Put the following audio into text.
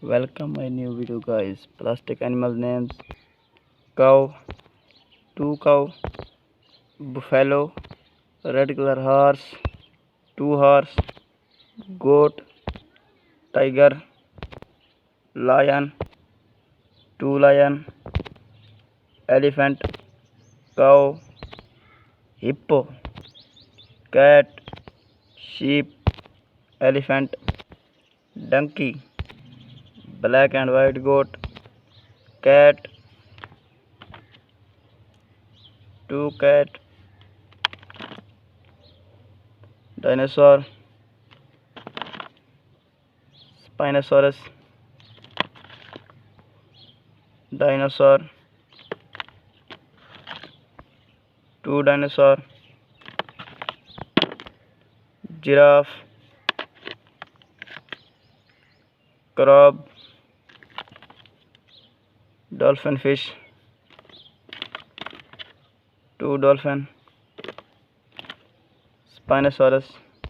Welcome my new video guys. Plastic animal names: cow, two cow, buffalo, red color horse, two horse, goat, tiger, lion, two lion, elephant, cow, hippo, cat, sheep, elephant, donkey, black and white goat, cat, two cat, dinosaur, spinosaurus, dinosaur, two dinosaur, giraffe, crab, dolphin fish, two dolphin, spinosaurus,